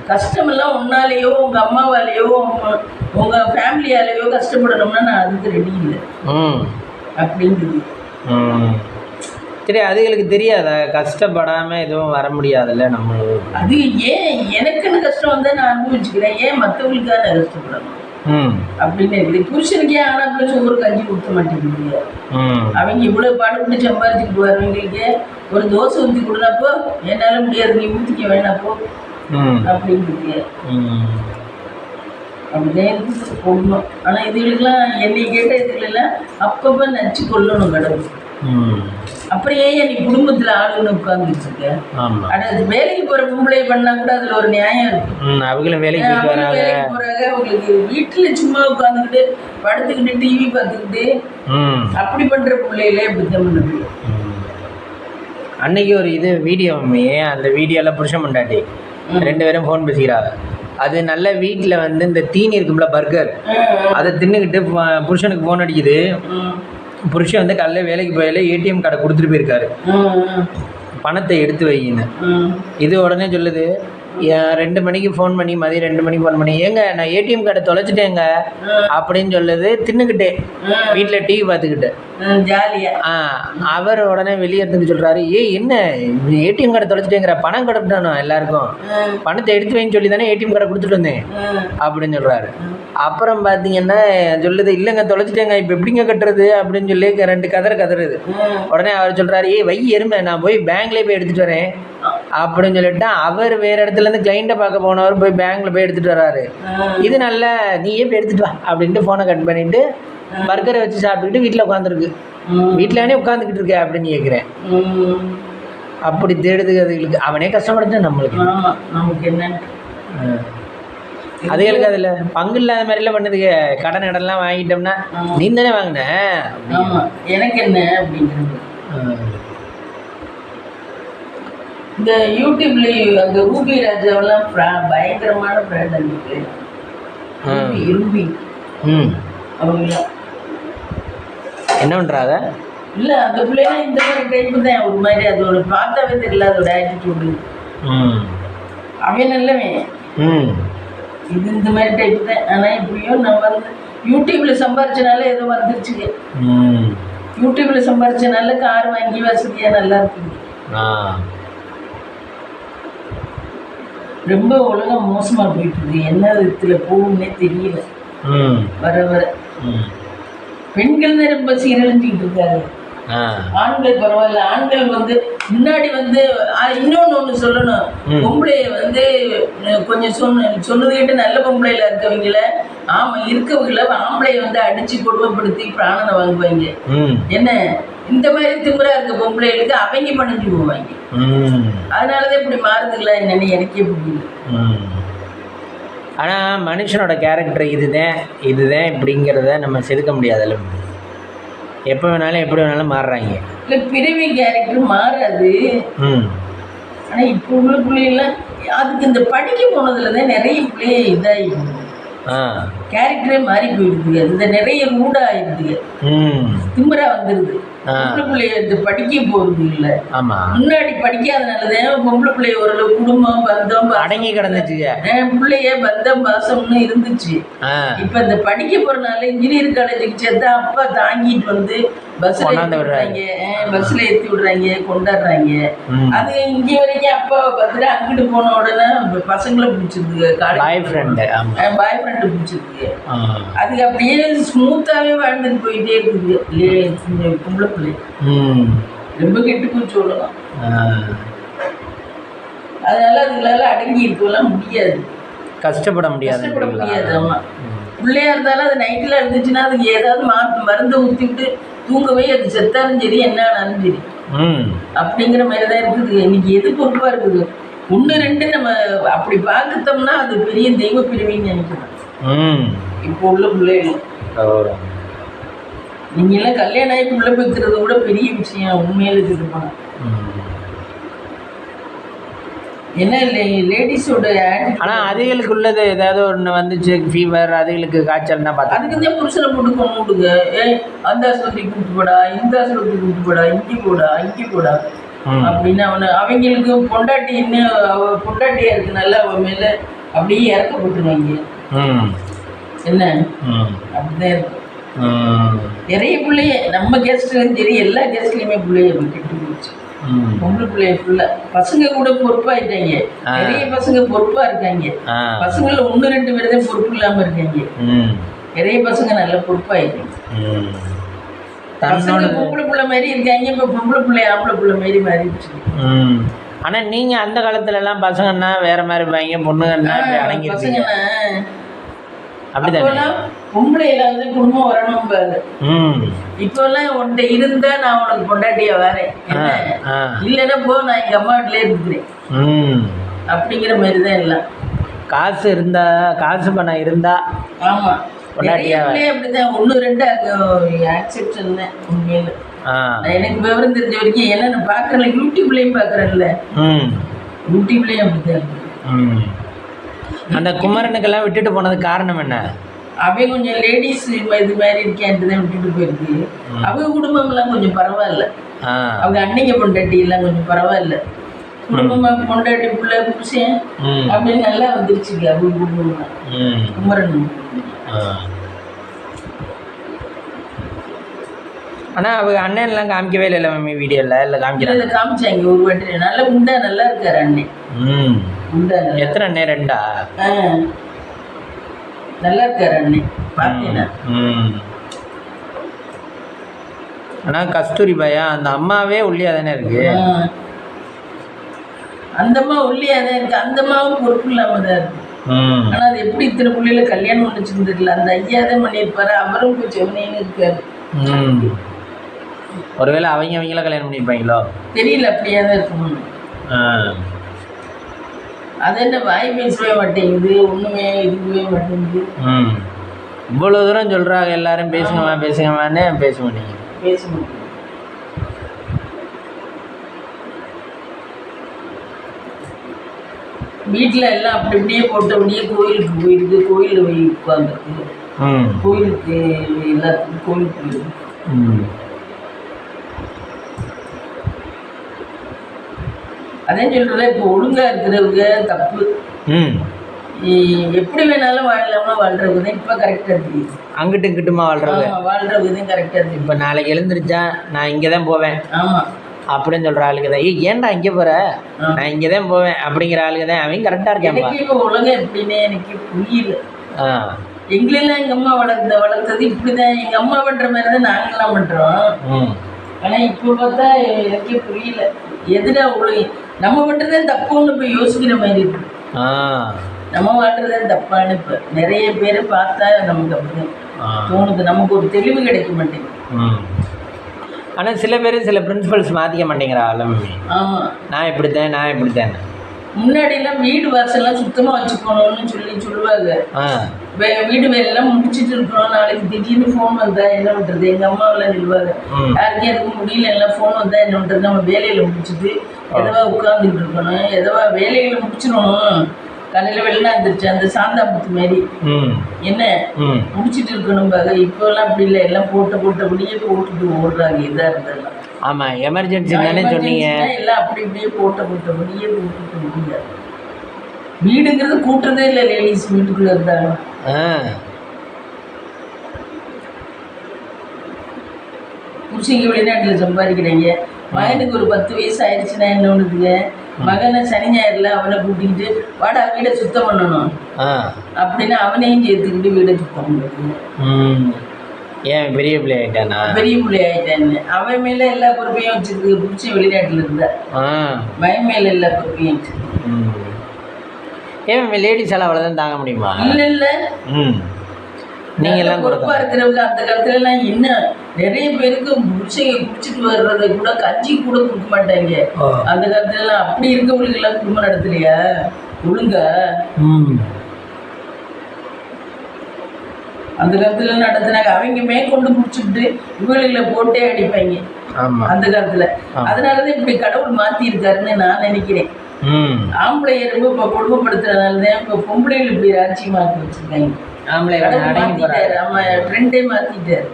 கஷ்டமெல்லாம் உன்னாலேயோ உங்க அம்மாவாலேயோ உங்க ஃபேமிலியாலேயோ கஷ்டப்படணும்னா நான் அதுக்கு ரெடி இல்லை அப்படிங்கிறது. சரி, அதுகளுக்கு தெரியாதா கஷ்டப்படாம எதுவும் வர முடியாதுல்ல நம்ம? அது ஏன் எனக்குன்னு கஷ்டம் வந்தா நான் அனுபவிச்சுக்கிறேன், ஏன் மற்றவங்களுக்காக நான் கஷ்டப்படணும் அப்படின்னு இருக்குது. புருஷனுக்கே ஆனா பிள்ளை ஒரு கஞ்சி கொடுக்க மாட்டேங்குது. அவங்க இவ்வளவு பாடுபட்டு சம்பாதிச்சுக்கிட்டு வரவங்களுக்கு ஒரு தோசை ஊற்றி கொடுனப்போ என்னால முடியாது, நீ ஊற்றிக்க வேணாப்போ அப்படிங்கிறது. அப்படிதான் இருக்குது பொண்ணும். ஆனா இதுகளுக்கெல்லாம் என்னை கேட்ட இதுகளெல்லாம் அப்பப்ப நச்சு கொள்ளணும் கடவுள். அப்புறம் ஏன் நீ குடும்பத்துல ஆளுன்னு உட்கார்ந்துட்டு இருக்க? ஆனா வேலைக்கு போற பொம்பளை பண்ணா கூட அதுல ஒரு நியாயம் இருக்கு. அவங்களும் வேலைக்கு போறாங்க, அவங்களுக்கு வீட்டுல சும்மா உட்காந்துக்கிட்டு படுத்துக்கிட்டு டிவி பார்த்துக்கிட்டு அப்படி பண்ற பிள்ளைகளே அப்படித்தான் பண்ணுது. அன்னைக்கு ஒரு வீடியோ அந்த வீடியோல புருஷன் பொண்டாட்டி 2 பேரும் ஃபோன் பேசிக்கிறாங்க. அது நல்ல வீட்டில் வந்து இந்த தீனி இருக்கும்ல பர்கர், அதை தின்னுக்கிட்டு புருஷனுக்கு ஃபோன் அடிக்குது. புருஷன் வந்து காலையில் வேலைக்கு போயில ஏடிஎம் கார்டை கொடுத்துட்டு போயிருக்காரு, பணத்தை எடுத்து வைன்னு. இது உடனே சொல்லுது, 2 மணிக்கு ஃபோன் பண்ணி, மதியம் 2 மணிக்கு ஃபோன் பண்ணி, ஏங்க நான் ஏடிஎம் கார்டை தொலைச்சிட்டேங்க அப்படின்னு சொல்லுது. தின்னுக்கிட்டே வீட்டில் டிவி பார்த்துக்கிட்டு ஜாலியா. அவர் உடனே வெளியே எடுத்துட்டு சொல்கிறாரு, என்ன ஏடிஎம் கார்டை தொலைச்சிட்டேங்கிற, பணம் கொடுத்துட்டானோ எல்லாருக்கும், பணத்தை எடுத்து வைன்னு சொல்லி தானே ஏடிஎம் கார்டை கொடுத்துட்டு வந்தேன் அப்படின்னு சொல்கிறாரு. அப்புறம் பார்த்தீங்கன்னா சொல்லுது, இல்லைங்க தொலைச்சிட்டேங்க, இப்போ எப்படிங்க கட்டுறது அப்படின்னு சொல்லி 2 கதறுது. உடனே அவர் சொல்கிறாரு, வை எருமை, நான் போய் பேங்க்லேயே போய் எடுத்துகிட்டு வரேன் அப்படின்னு சொல்லிட்டு அவர் வேறு இடத்துலேருந்து கிளைண்ட்டை பார்க்க போனவர் போய் பேங்க்கில் போய் எடுத்துகிட்டு வர்றாரு. இது நல்ல, நீயே போய் எடுத்துகிட்டு வா அப்படின்ட்டு ஃபோனை கட் பண்ணிவிட்டு பர்கரை வச்சு சாப்பிட்டுக்கிட்டு வீட்டில் உட்காந்துருக்கு. வீட்டிலானே உட்காந்துக்கிட்டு இருக்கேன் அப்படின்னு கேட்குறேன். அப்படி தேடுது அதுகளுக்கு. அவனே கஷ்டப்படுத்தான் நம்மளுக்கு. நமக்கு என்ன அதுகளுக்கு அதில் பங்கு இல்லாத மாதிரிலாம் பண்ணுதுங்க. கடன் இடம்லாம் வாங்கிட்டோம்னா நீ தானே வாங்கின, எனக்கு என்ன அப்படிங்கிறது. இந்த யூடியூப்ல அந்த ரூபி ராஜாவெல்லாம் பயங்கரமான பிராண்ட் இருக்கு. ரூபி அவங்களாம் என்ன பண்ணுறாங்க? இல்லை அந்த பிள்ளைலாம் இந்த மாதிரி டைப்பு தான். ஒரு மாதிரி அதோட பார்த்தாவே தெரியல அதோட ஆட்டிடியூடு. அவன் நல்லவன், இது இந்த மாதிரி டைப்பு தான். ஆனால் இப்படியோ நம்ம வந்து யூடியூப்ல சம்பாரிச்சனால ஏதோ வந்துருச்சுங்க. யூடியூப்ல சம்பாரிச்சனால கார் வாங்கி வசதியாக நல்லா இருக்குது. ரொம்ப உலகம் மோசமா போயிட்டு இருக்கு. என்ன விதத்துல போகும்னே தெரியல. வர வர பெண்கள் தான் ரொம்ப சீரழிஞ்சிக்கிட்டு இருக்காரு. ஆண்கள் பரவாயில்ல. ஆண்கள் வந்து முன்னாடி வந்து இன்னொன்னு சொல்லணும், பொம்பளைய வந்து கொஞ்சம் சொன்னது கேட்டு நல்ல பொம்பளையில இருக்கவங்கள, இருக்கவங்கள ஆம்பளைய வந்து அடிச்சு கொடுமைப்படுத்தி பிராணனை வாங்குவாங்க. என்ன இந்த மாதிரி திமுறா இருக்க பொம்பளைகளுக்கு அவங்க பணிஞ்சு போவாங்க. அதனாலதான் இப்படி மாறுதுங்களா என்னன்னு எனக்கே புரியல. ஆனால் மனுஷனோட கேரக்டர் இதுதான் இப்படிங்கிறத நம்ம செதுக்க முடியாதுல்ல. எப்போ வேணாலும் எப்படி வேணாலும் மாறுறாங்க. இல்லை பிறவி கேரக்டர் மாறாது. ஆனால் இப்போ உள்ள பிள்ளைகள்லாம் அதுக்கு இந்த படிக்க போனதுல தான் நிறைய பிள்ளைய இதாகிடுது. கேரக்டரே மாறி போயிடுதுங்க. இந்த நிறைய ரூடா ஆயிடுதுங்க. திமிரா வந்துடுது. பொம்பளை பிள்ளைய இந்த படிக்க போறது இல்லை. முன்னாடி படிக்காதனாலதான் பொம்பளை பிள்ளைய ஓரளவு குடும்பம் பந்தம் அடங்கி கிடந்துச்சு. பிள்ளைய பந்தம் பாசம்னு இருந்துச்சு. இப்ப இந்த படிக்க போறதுனால இன்ஜினியரிங் காலேஜுக்கு சேர்த்தா அப்பா தாங்கிட்டு வந்து பஸ்ல ஏற்றி விடுறாங்க, கொண்டாடுறாங்க. அது இங்க வரைக்கும் அப்பாவை பார்த்துட்டு அங்கிட்டு போன உடனே பசங்களை பிடிச்சிருக்கு, பாய் ஃப்ரெண்டு பிடிச்சிருக்கு. அதுக்கு அப்படியே ஸ்மூத்தாவே வாழ்ந்துட்டு போயிட்டே இருக்குது பொம்பளை பிள்ளை. ரொம்ப கெட்டு போய் சொல்லலாம். அதனால அதுகளால அடங்கி இருக்கெல்லாம் முடியாது, கஷ்டப்பட முடியாது. ஆமா, பிள்ளையா இருந்தாலும் அது நைட்டில் இருந்துச்சுன்னா அதுக்கு ஏதாவது மருந்து ஊற்றிவிட்டு தூங்கவே அது செத்தாலும் சரி என்ன ஆனாலும் சரி அப்படிங்கிற மாதிரி தான் இருக்குது. இன்னைக்கு எது பொறுப்பாக இருக்குது? 1 2 நம்ம அப்படி பார்த்துட்டோம்னா அது பெரிய தெய்வ பிரிவின்னு நினைக்கிறோம். இப்போ உள்ள பிள்ளைகள் நீங்களாம் கல்யாணம் ஆகி பிள்ளை பெற்கிறது கூட பெரிய விஷயம் உண்மையில இருக்குமா? என்ன லேடிஸோட ஆனால் அதுகளுக்கு உள்ளது ஏதாவது ஒன்று வந்துச்சு, ஃபீவர், அதுகளுக்கு காய்ச்சல்னா பார்த்தா அதுக்கு தான் புருஷனை போட்டு கொண்டுடுங்க. அந்த ஆஸ்பத்திரிக்கு கூப்பிட்டு போடா, இந்த ஆஸ்பத்திரிக்கு கூப்பிட்டு போடா, இங்கே போடா அப்படின்னு அவங்களுக்கு பொண்டாட்டி பொண்டாட்டியா இருக்குனால அவன் மேல அப்படியே இறக்கப்பட்டுருவாங்க. என்ன அப்படிதான் இருக்கும். நிறைய பிள்ளைய நம்ம கெஸ்ட்லையும் சரி எல்லா கெஸ்ட்லையுமே பிள்ளைய கெட்டு போச்சு. பொம்பளை பிள்ளைய ஃபுல்லா பசங்க கூட பொறுப்பாயிட்டாங்க. நிறைய பசங்க பொறுப்பா இருக்காங்க. பசங்கள 1 2 பேர் தான் பொறுப்பு இல்லாம இருக்காங்க. நிறைய பசங்க நல்ல பொறுப்பாயிட்டாங்க. பசங்க பொம்பளை பிள்ளை மாதிரி இருக்காங்க. இப்ப பொம்பளை பிள்ளை ஆம்பளை பிள்ளை மாதிரி மாறிடுச்சு. ஆனா நீங்க அந்த காலத்துல எல்லாம் பசங்கன்னா வேற மாதிரி இருப்பாங்க, பொண்ணுங்கன்னா அடங்கி பசங்கன்னா அப்பெல்லாம் பொம்பளையில வந்து குடும்பம் வரணும் பாரு. இப்ப எல்லாம் உன்கிட்ட இருந்தா நான் உனக்கு பொண்டாட்டியா வரேன், இல்லைன்னா போ நான் எங்க அம்மா வீட்டுல இருக்கிறேன் அப்படிங்கிற மாதிரிதான் எல்லாம். காசு இருந்தா, காசு பணம் இருந்தா ஆமா பொண்டாட்டியா அப்படிதான். 1 2 ஆக்செப்ஷன் தான் உண்மையில. எனக்கு விவரம் தெரிஞ்ச வரைக்கும் ஏன்னா நான் பாக்குறேன், யூடியூப்லயும் பாக்குறேன்ல, யூடியூப்லயும் அப்படிதான். அந்த குமரனுக்கெல்லாம் விட்டுட்டு போனது காரணம் என்ன? அவங்க கொஞ்சம் லேடிஸ் இது மாதிரி இருக்கேன்ட்டு தான் விட்டுட்டு போயிருக்கு. அவங்க குடும்பம்லாம் கொஞ்சம் பரவாயில்ல. அவங்க அன்னைக்கு பொண்டாட்டி எல்லாம் கொஞ்சம் பரவாயில்ல. குடும்பமா பொண்டாட்டி பிள்ளை புருஷன் அப்படின்னு நல்லா வந்துருச்சுங்க. அப்படி குமரன். ஆனால் அவங்க அண்ணன்லாம் காமிக்கவே இல்லை மம்மி வீடியோவில். இல்லை காமிக்கிறாங்க. காமிச்சாங்க ஒரு வாட்டி. நல்ல குண்டா நல்லா இருக்காரு அண்ணன். குண்டா எத்தனை அண்ணன்? 2ஆ? நல்லா இருக்காரு அண்ணன் பார்த்தீங்கன்னா. ஆனால் கஸ்தூரி பையா அந்த அம்மாவே ஒல்லியாக தானே இருக்கு. அந்த அம்மா ஒல்லியாக தான் இருக்கு. அந்த அம்மாவும் பொறுப்பு இல்லாமல் தான் இருக்கு. ஆனால் அது எப்படி இத்தனை பிள்ளைல கல்யாணம் பண்ணிச்சுருந்துருக்கல. அந்த ஐயா தான் பண்ணியிருப்பாரு. அவரும் இப்போ செவனேன்னு இருக்காரு. ஒருவேளை அவங்களாம் கல்யாணம் பண்ணியிருப்பாங்களோ தெரியல. அப்படியே தான் இருக்கணும். அது என்ன வாய் பேசவே மாட்டேங்குது, ஒன்றுமே இருக்கவே மாட்டேங்குது. இவ்வளோ தூரம் சொல்கிறாங்க எல்லாரும் பேசுங்கம்மா பேசுங்கம்மான்னு பேச மாட்டேங்குது. பேச மாட்டேங்குது. வீட்டில் எல்லாம் அப்படி இப்படியே போட்டபடியே கோயிலுக்கு போயிடுது. கோயிலில் போய் உட்காந்துருக்கு. கோயிலுக்கு எல்லாத்துக்கும் கோயிலுக்கு போயிடுது. அதே சொல்கிறத இப்போ ஒழுங்காக இருக்கிறவங்க தப்பு. எப்படி வேணாலும் வாழலாம்னா வாழ்றவங்க தான் இப்போ கரெக்டாக தெரியுது. அங்கிட்டு இங்கிட்டுமா வாழ்றவங்க தான் கரெக்டாக தெரியுது. இப்போ நாளைக்கு எழுந்திரிச்சா நான் இங்கே தான் போவேன் அப்படின்னு சொல்கிற ஆளுக்கு தான் ஏன்டா இங்கே போகிற, நான் இங்கே தான் போவேன் அப்படிங்கிற ஆளுக்கு தான் அவங்க கரெக்டாக இருக்காங்க. இப்போ உலகம் எப்படின்னு எனக்கு புரியல. எங்களெல்லாம் எங்கள் அம்மா வளர்த்தது இப்படி தான். எங்கள் அம்மா பண்ணுற மாதிரி தான் நாங்களாம் பண்ணுறோம். ஆனால் இப்போ பார்த்தா எனக்கே புரியல. எதுனா ஒழுங்கு நம்ம பண்ணுறதே தப்புன்னு இப்போ யோசிக்கிற மாதிரி இருக்கு. நம்ம வாழ்றதே தப்பான்னு இப்போ நிறைய பேரை பார்த்தா நமக்கு அப்படிதான் தோணுது. நமக்கு ஒரு தெளிவு கிடைக்க மாட்டேங்குது. ஆனால் சில பேர் சில பிரின்சிபல்ஸ் மாற்றிக்க மாட்டேங்கிறா. ஆமாம், நான் இப்படித்தான். முன்னாடியெல்லாம் வீடு வாசல்லாம் சுத்தமாக வச்சுக்கணும்னு சொல்லுவாங்க. வீடு வேலையெல்லாம் முடிச்சுட்டு இருக்கணும். நாளைக்கு திடீர்னு ஃபோன் வந்தா என்ன பண்ணுறது? எங்கள் அம்மாவெல்லாம் சொல்லுவாங்க, யாருக்கும் எதுவும் முடியல, எல்லாம் ஃபோன் வந்தால் என்ன பண்ணுறது? நம்ம வேலையில் முடிச்சுட்டு எதவா உட்காந்துட்டு இருக்கணும், எதவா வேலைகளை முடிச்சிடணும். காலையில் வெளில இருந்துருச்சு அந்த சாந்தாபுத்து மாரி என்ன முடிச்சுட்டு இருக்கணும் பாரு. இப்போல்லாம் அப்படி இல்லை. எல்லாம் போட்டபடியே போட்டுட்டு ஓடுறாங்க. இதாக இருந்தெல்லாம். ஆமாம், எமர்ஜென்சி தானே சொன்னீங்க. எல்லாம் அப்படி இப்படியே போட்டபடியே போட்டுட்டு முடியாது. வீடுங்கிறது கூட்டுறதே இல்லை. லேடிஸ் வீட்டுக்குள்ளே இருந்தாங்க. புருஷங்க வெளிநாட்டில் சம்பாதிக்கிறாங்க. மகனுக்கு ஒரு 10 வயசு ஆயிடுச்சுன்னா என்ன ஒன்றுதுங்க, மகனை சனி ஞாயிறில் அவனை கூட்டிக்கிட்டு வாடா வீடை சுத்தம் பண்ணணும் அப்படின்னு அவனையும் சேர்த்துக்கிட்டு வீடை சுத்தம் பண்ணுறது. ஏன் பெரிய பிள்ளை ஆகிட்டானா? பெரிய பிள்ளை ஆகிட்டான்னு அவன் மேலே எல்லா பொறுப்பையும் வச்சுருக்கு. பிடிச்சி வெளிநாட்டில் இருந்தா மகன் மேலே எல்லா பொறுப்பையும் வச்சுருக்கு. ஏன் லேடிஸால் அவ்வளோதான் தாங்க முடியுமா? இல்லை நீங்கள் எல்லாம் பொறுப்பாக இருக்கிறவங்க அந்த காலத்துலலாம் என்ன நிறைய பேருக்கு புடிச்சைங்க குடிச்சிட்டு வர்றதை கூட கஞ்சி கூட கொடுக்க மாட்டாங்க. அந்த காலத்துலலாம் அப்படி இருக்கவங்களுக்கெல்லாம் குடும்பம் நடத்தலையா ஒழுங்கா? அந்த காலத்துல நடத்தினாங்க. அவங்க மேற்கொண்டு குடிச்சுட்டு இவங்களை போட்டே அடிப்பாங்க அந்த காலத்துல. அதனாலதான் இப்படி கடவுள் மாத்தி இருக்காருன்னு நான் நினைக்கிறேன். ஆம்பளை ரொம்ப இப்போ குடும்பப்படுத்துறதுனாலதான் இப்போ பொம்பளைகள் இப்படி ஆட்சி மாற்றி வச்சிருக்காங்க. மாத்திட்டாரு. ஆமா, ட்ரெண்டே மாத்திட்டாரு.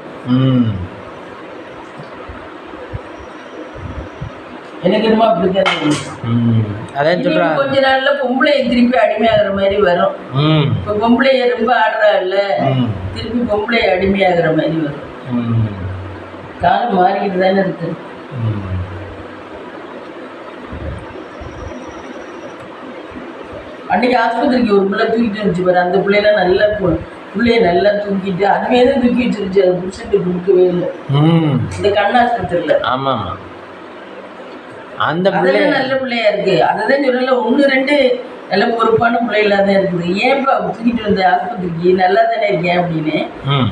எனக்கு என்னமோ அப்படிதான் கொஞ்ச நாள்ல பொம்பளை திருப்பி அடிமையாகிற மாதிரி வரும். இப்ப பொம்பளைய ரொம்ப ஆடுறா இல்ல, திருப்பி பொம்பளை அடிமையாகிற மாதிரி வரும். காலம் மாறிக்கிட்டு தானே இருக்கு. அன்னைக்கு ஆஸ்பத்திரிக்கு ஒரு பிள்ளை தூக்கிட்டு இருந்துச்சு பாரு. அந்த பிள்ளைலாம் நல்லா பிள்ளைய நல்லா தூக்கிட்டு அதுவே தான் தூக்கிட்டு இருந்துச்சு. அது புருஷன்ட்டு கொடுக்கவே இல்லை. இந்த கண் ஆஸ்பத்திரியில. ஆமா, அந்த பிள்ளை நல்ல பிள்ளையா இருக்கு. அதுதான் சொல்லல, 1-2 நல்ல பொறுப்பான பிள்ளைகளா தான் இருக்குது. ஏன்ப்பா தூக்கிட்டு வந்த ஆஸ்பத்திரிக்கு நல்லா தானே இருக்கேன் அப்படின்னு.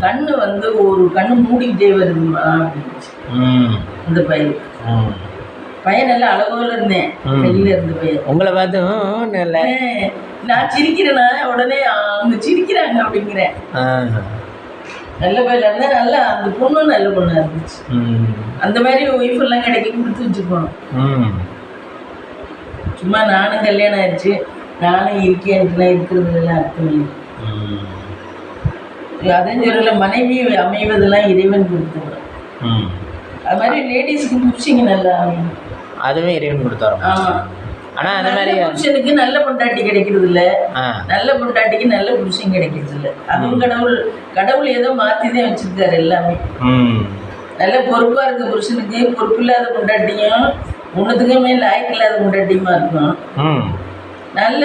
கண்ணு வந்து ஒரு கண்ணு மூடிக்கிட்டே வருதுமா அப்படின்னு அந்த பையன் நல்லா அழகோல இருந்தேன். கையில இருந்த பையன் உங்களை பார்த்து நான் சிரிக்கிறேன்னா உடனே அவங்க சிரிக்கிறாங்க அப்படிங்கிறேன். நல்ல பையன் இருந்தா நல்லா, அந்த பொண்ணும் நல்ல பொண்ணா இருந்துச்சு. அந்த மாதிரி ஒய்ஃப் எல்லாம் கிடைக்க கொடுத்து வச்சுக்கணும். சும்மா நானும் கல்யாணம் ஆயிடுச்சு நானும் இருக்கேன்ட்டுலாம் இருக்கிறது எல்லாம் அர்த்தம் இல்லை. அதான் சொல்லல, மனைவி அமைவதெல்லாம் இறைவன் கொடுத்துருவோம். அது மாதிரி லேடிஸ்க்கு புடிச்சிங்க நல்லா, அதுவே இறைவன் கொடுத்தாரு. ஆமாம், ஆனால் அந்த மாதிரி புருஷனுக்கு நல்ல பொண்டாட்டி கிடைக்கிறது இல்ல, நல்ல பொண்டாட்டிக்கு நல்ல புருஷன் கிடைக்கிறது இல்ல. அதுவும் கடவுள் ஏதோ மாத்திதான் வச்சிருக்காரு எல்லாமே. நல்ல பொறுப்பா இருக்க புருஷனுக்கு பொறுப்பு இல்லாத பொண்டாட்டியும் ஒன்னுத்துக்குமே லாய்க்கு இல்லாத பொண்டாட்டியுமா இருக்கும். நல்ல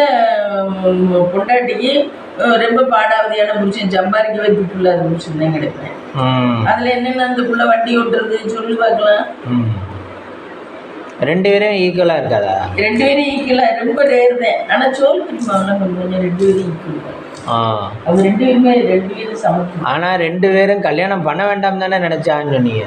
பொண்டாட்டிக்கு ரொம்ப பாடாவதியான புருஷன், சம்பாதிக்கவே துப்பு இல்லாத புருஷன் தான் கிடைப்பேன். அதுல என்னென்ன அந்த புள்ள வண்டி ஓட்டுறது சொல்லி பார்க்கலாம். ரெண்டு பேரும் ஈக்குவலாக இருக்காதா? ரெண்டு பேரும் ஈக்குவலாக ரொம்ப ரேர் தான். ஆனால் சோல் பிடிப்பாங்கலாம் கொஞ்சம் ரெண்டு பேரும் ஈக்குவல். அவங்க ரெண்டு பேரும் சமைக்கும். ஆனால் ரெண்டு பேரும் கல்யாணம் பண்ண வேண்டாம் தானே நினச்சான்னு சொன்னீங்க.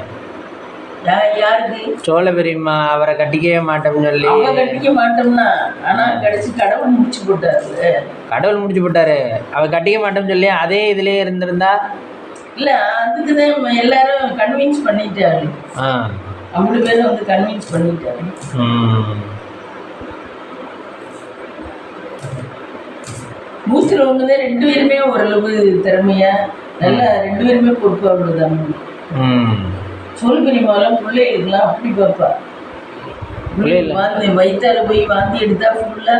யாருக்கு? சோழ பெரியம்மா அவரை கட்டிக்கவே மாட்டோம்னு சொல்லி. அவங்க கட்டிக்க மாட்டோம்னா, ஆனால் கடைசி கடவுள் முடிச்சு போட்டாரு. கடவுள் முடிச்சு போட்டாரு. அவர் கட்டிக்க மாட்டோம்னு சொல்லி அதே இதுலேயே இருந்திருந்தா இல்லை, அதுக்கு தான் எல்லாரும் கன்வின்ஸ் பண்ணிட்டாரு. அவ்வளோ பேரும் வந்து கன்வின்ஸ் பண்ணிட்டாரு. மூத்துல ஒண்ணுதான் ரெண்டு பேருமே ஓரளவு திறமையா நல்லா ரெண்டு பேருமே பொறுப்பு. அவ்வளவுதான். சொல் பெரியமாவெல்லாம் பிள்ளைகளுக்குலாம் அப்படி பார்ப்பா. வாந்தி வயிற்றால போய் வாந்தி எடுத்தா ஃபுல்லா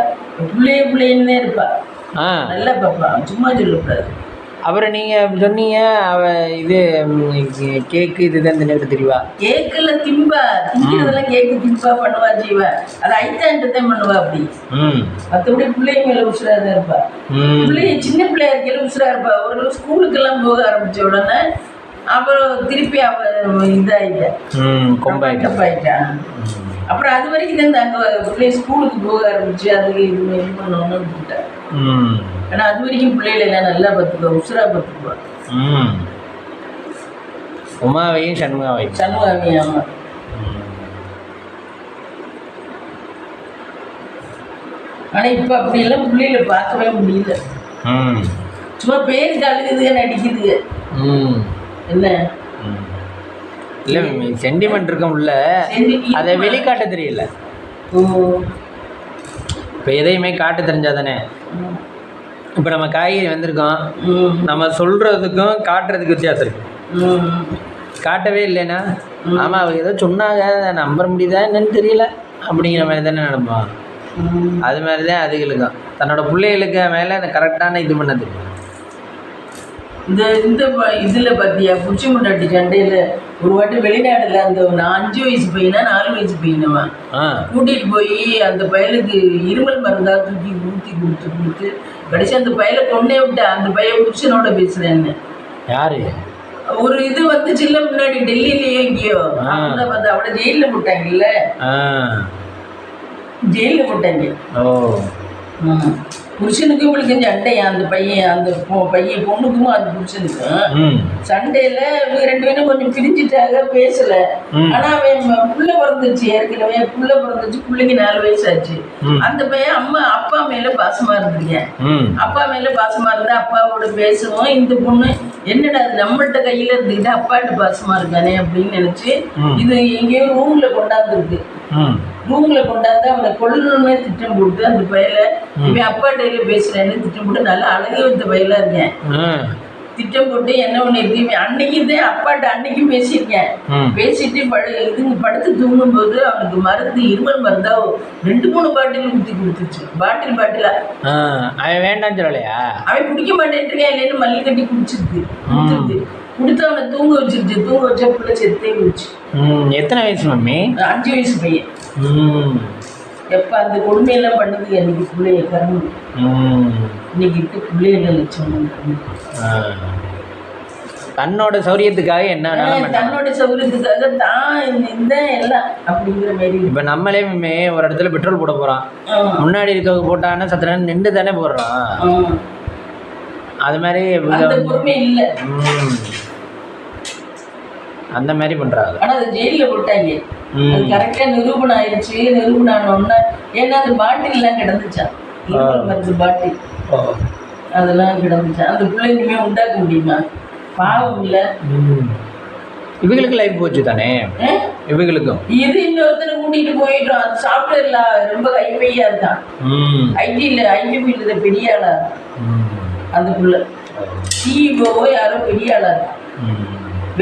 பிள்ளைன்னு தான் இருப்பா. நல்லா பார்ப்பா, சும்மா சொல்லக்கூடாது. அப்புறம் நீங்கள் சொன்னீங்க இது கேக்கு இதுதான் தின்னு தெரியவா? கேக்கெல்லாம் திம்பா, திங்கிறதெல்லாம் கேக்கு திம்பா பண்ணுவா செய்வா. அது ஐத்தான்ட்டு தான் பண்ணுவா. அப்படி மற்றபடி பிள்ளைங்க மேலே உசுராக தான் இருப்பா. பிள்ளைங்க சின்ன பிள்ளையா இருக்கையில உசுராக இருப்பா. ஒரு ஸ்கூலுக்கெல்லாம் போக ஆரம்பித்த உடனே அப்புறம் திருப்பி கொம்பாயிட்டான். அப்புறம் அது வரைக்கும் தான் அங்கே பிள்ளைங்க ஸ்கூலுக்கு போக ஆரம்பிச்சு அதுக்கு இது பண்ணணும்னு விட்டுட்டேன். ஆனால் அது வரைக்கும் பிள்ளைகளை எல்லாம் நல்லா பார்த்துக்குவா, உசுரா பார்த்துக்குவா. உமாவையும் சண்முகாவையும். ஆமாம். ஆனால் இப்போ அப்படியெல்லாம் பிள்ளைகளை பார்க்கவே முடியல. சும்மா பேருக்கு அழுகுதுங்க, நடிக்குதுங்க. என்ன இல்லை சென்டிமெண்ட் இருக்கும் உள்ள, அதை வெளிக்காட்ட தெரியல. இப்போ எதையுமே காட்ட தெரிஞ்சா தானே. இப்போ நம்ம காய்கறி வந்திருக்கோம், நம்ம சொல்கிறதுக்கும் காட்டுறதுக்கு வித்தியாசம் இருக்கு. காட்டவே இல்லைன்னா ஆமாம் அவங்க ஏதோ சொன்னாங்க நம்ப முடியுதா என்னன்னு தெரியல அப்படிங்கிற மாதிரி தானே நடப்போம். அது மாதிரி தான் அதுகளுக்கும் தன்னோட பிள்ளைகளுக்கு மேலே அந்த கரெக்டான இது பண்ண தெரியும். இந்த இதில் பார்த்தியா புச்சி முண்டாட்டி சண்டையில் ஒரு வாட்டி வெளிநாடுல அந்த 5 வயசு பையனா 4 வயசு பையனவன் கூட்டிகிட்டு போய் அந்த பயலுக்கு இருமல் மருந்தா தூக்கி கொடுத்து கடைசி அந்த பயலை கொண்டே விட்டா. அந்த பையன் புருஷனோட பேசுறேன்னு. யாரு? ஒரு இது வந்துச்சுல்ல முன்னாடி டெல்லியிலேயே எங்கேயோ வந்து அவளை ஜெயிலில் போட்டாங்கல்ல. ஜெயிலில் போட்டாங்க. புருஷனுக்கும் இவளுக்கு சண்டையா. அந்த பையன் பொண்ணுக்கும் அந்த புருஷனுக்கும் சண்டையில இவங்க ரெண்டு பேரும் கொஞ்சம் பிரிஞ்சுட்டாங்க, பேசல. ஆனா அவன் புள்ள பிறந்துச்சு, ஏற்கனவே புள்ள பிறந்துச்சு, பிள்ளைக்கு 4 வயசு ஆச்சு. அந்த பையன் அப்பா மேல பாசமா இருந்தீங்க. அப்பா மேல பாசமா இருந்தா அப்பாவோட பேசுவோம். இந்த பொண்ணு என்னடா அது நம்மள்ட்ட கையில இருந்துக்கிட்டு அப்பாட்ட பாசமா இருக்கானே அப்படின்னு நினைச்சு இது எங்கேயோ ரூம்ல கொண்டாந்துருக்கு. ரூம்ல கொண்டாந்து அவனை கொல்லணும்னு திட்டம் போட்டு அந்த பையலை இவன் அப்பா டைல பேசுறேன்னு திட்டம் போட்டு நல்லா அழகி வந்த பையலா இருக்கேன். திட்டம் போட்டு என்ன பண்ணிருக்கு அன்னைக்கு தான் அப்பாட்ட அன்னைக்கும் பேசியிருக்கேன். பேசிட்டு இதுங்க படுத்து தூங்கும் போது அவனுக்கு மருந்து இருமல் மருந்தா 2-3 பாட்டில் ஊற்றி கொடுத்துச்சு. பாட்டிலா அவன் வேண்டாம் சொல்லலையா? அவன் குடிக்க மாட்டேன்ட்டு இல்லைன்னு மல்லி கட்டி குடிச்சிருக்கு. கொடுத்து அவனை தூங்க வச்சிருச்சு. தூங்க வச்சா பிள்ளை செத்தே போச்சு. எத்தனை வயசு மம்மி? 5 வயசு பையன். எப்ப அந்த கொடுமையெல்லாம் பண்ணுது அன்னைக்கு பிள்ளைய கரும்பு. இன்னைக்கு இருக்க பிள்ளைகள லட்சம் தன்னோட சௌரியத்துக்காக என்ன தன்னோட சௌரியத்துக்காக தான் இந்த எல்லாம் அப்படிங்கிற மாதிரி. இப்போ நம்மளே ஒரு இடத்துல பெட்ரோல் போட போறான், முன்னாடி இருக்கவங்க போட்டாங்கன்னா சத்த நேரம் நின்று தானே போடுறான். அது மாதிரி பொறுமை இல்லை, அந்த மாதிரி பண்றாங்க. ஆனா அது ஜெயில போட்டாங்க. அது கரெக்டா நிரூபணம் ஆயிடுச்சு. நிரூபணம் ஆனோன்னா ஏன்னா அது பாட்டில் எல்லாம் கிடந்துச்சான், மருந்து பாட்டில் அதெல்லாம் கிடந்துச்சான். அந்த பிள்ளைங்களுமே உண்டாக்க முடியுமா? பாவம் இல்ல. இவங்களுக்கு லைஃப் போச்சு தானே. இவங்களுக்கும் இது இன்னொருத்தனை கூட்டிட்டு போயிட்டோம். அது சாப்பிடல ரொம்ப கைப்பையா இருக்கான். ஐடி ஃபீல்டு பெரிய ஆளா அந்த புள்ள. சிஇஓ யாரோ பெரிய ஆளா இருக்கான்.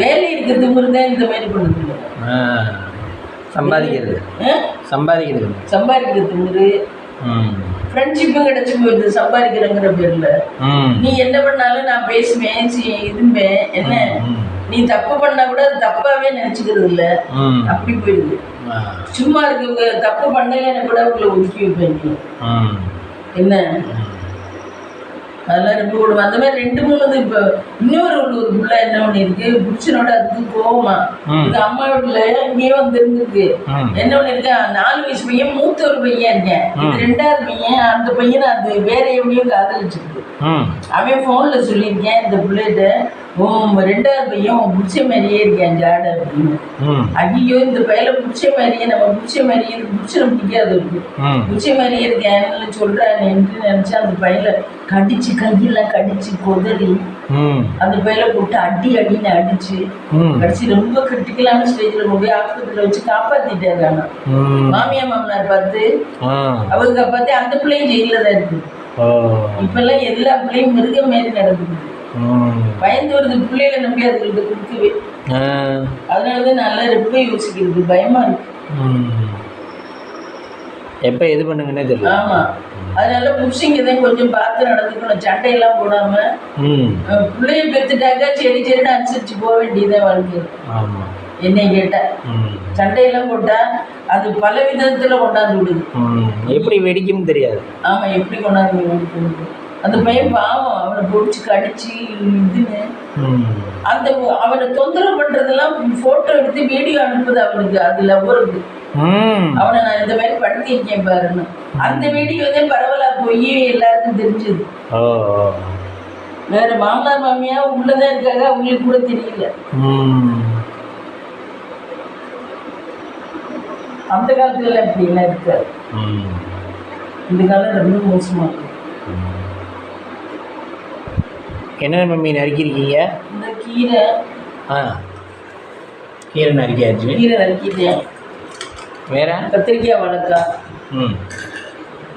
வேலை இருக்கிறது தான் இந்த மாதிரி பண்ணுது. சம்பாதிக்கிறது சம்பாதிக்கிறது திமிரு. ஃப்ரெண்ட்ஷிப்பும் கிடைச்சி போயிடுது சம்பாதிக்கிறேங்கிற பேர்ல. நீ என்ன பண்ணாலும் நான் பேசுவேன் இதுவேன் என்ன, நீ தப்பு பண்ணா கூட அது தப்பாவே நினைச்சுக்கிறது இல்ல, அப்படி போயிடுது. சும்மா இருக்கு தப்பு பண்ணலன்னு கூட உங்களை ஒதுக்கி வைப்பேன் என்ன. அதெல்லாம் ரொம்ப விடுவோம். அந்த மாதிரி 2-3 இப்போ இன்னொரு ஒரு பிள்ளை என்ன ஒண்ணு இருக்கு, புருஷனோட அதுக்கு கோவமா இது அம்மா வீட்டுல இங்கேயே வந்துருக்கு. என்ன ஒண்ணு இருக்கு, 4 வயசு பையன், மூத்த ஒரு பையன் இருக்கேன், இது 2வது பையன். அந்த பையனை அது வேற எப்படியும் காதலிச்சிருக்கு. அவன் போன்ல சொல்லியிருக்கேன் இந்த பிள்ளைகிட்ட, 2வது பையன் உன் புடிச்ச மாதிரியே இருக்கேன் ஜாட அப்படின்னு. ஐயோ இந்த பையில புடிச்ச மாதிரியே, நம்ம புடிச்ச மாதிரியே புடிச்சனை பிடிக்காது இருக்கு, புடிச்ச மாதிரியே இருக்கேன்னு சொல்றான் என்று நினைச்சா அந்த பையில கடிச்சு கையெல்லாம் கடிச்சு கொதறி அந்த பையில போட்டு அடின்னு அடிச்சு கடிச்சு ரொம்ப கிரிட்டிக்கலான ஸ்டேஜ்ல கொண்டு போய் ஆஸ்பத்திரியில வச்சு காப்பாத்திட்டாரு. ஆனா மாமியா மாமனார் பார்த்து அவங்க காப்பாத்தி அந்த பிள்ளையும் ஜெயில தான் இருக்கு. இப்பெல்லாம் எல்லா பிள்ளையும் மிருக மாரி நடக்குது. பயந்து வருது பிள்ளைகளை நம்பி அதுகிட்ட கொடுக்கவே. அதனாலதான் நல்லா ரொம்ப யோசிக்கிறது, பயமா இருக்கு. எப்ப எது பண்ணுங்கன்னே தெரியல. ஆமா, அதனால புருஷங்க தான் கொஞ்சம் பார்த்து நடந்துக்கணும், சண்டையெல்லாம் போடாம. பிள்ளைய பெத்துட்டாக்கா சரின்னு அனுசரிச்சு போக வேண்டியதான் வாழ்க்கை. என்னை கேட்டா சண்டையெல்லாம் போட்டா அது பல விதத்துல கொண்டாந்து விடுது. எப்படி வெடிக்கும் தெரியாது. ஆமா, எப்படி கொண்டாந்து விடுது. அந்த பையன் பாவம், அவனை பொடிச்சு கடிச்சு இதுன்னு அந்த அவனை தொந்தரவு பண்றதெல்லாம் போட்டோ எடுத்து வீடியோ அனுப்புது அவனுக்கு. அது லவ்வர் அவனை நான் இந்த மாதிரி படுத்திருக்கேன் பாருன்னு. அந்த வீடியோ தான் பரவலா போய் எல்லாருக்கும் தெரிஞ்சது. வேற மாமனார் மாமியா உள்ளதான் இருக்காங்க, அவங்களுக்கு கூட தெரியல. அந்த காலத்துல அப்படிலாம் இருக்காது, இந்த காலம் ரொம்ப மோசமா இருக்கு. என்ன மம்மி நறுக்கிருக்கீங்க? இந்த கீரை. கீரை நறுக்கியாச்சு. கீரை நறுக்கிட்டேன். வேற கத்திரிக்காய் வளர்க்கா,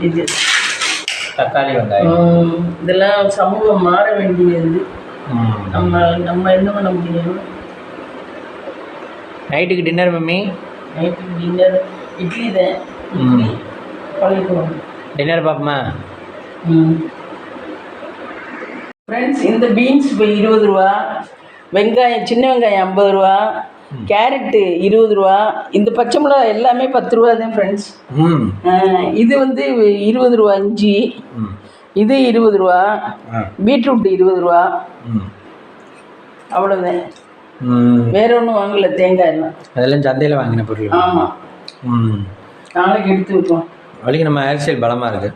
இது தக்காளி வெங்காயம். இதெல்லாம் சமூகம் மாற வேண்டியது. நம்ம என்ன பண்ண முடியும்? நைட்டுக்கு டின்னர் மம்மி? நைட்டுக்கு டின்னர் இட்லி தான். இட்லி பழகிக்கணும். டின்னர் பார்ப்போமா? ஃப்ரெண்ட்ஸ், இந்த பீன்ஸ் இப்போ 20 ரூபா, வெங்காயம் சின்ன வெங்காயம் 50 ரூபா, கேரட்டு 20 ரூபா, இந்த பச்சை மிளகா எல்லாமே 10 ரூபா தான் ஃப்ரெண்ட்ஸ். இது வந்து 20 ரூபா இஞ்சி, இது 20 ரூபா, பீட்ரூட் 20 ரூபா, அவ்வளோதான். வேற ஒன்றும் வாங்கல. தேங்காய் எல்லாம் அதெல்லாம் சந்தையில் வாங்கின பொருள். ஆமாம், நாளைக்கு எடுத்து வைப்போம். வழிக்கு நம்ம ஹேர் ஸ்டைல் பலமாக இருக்கு.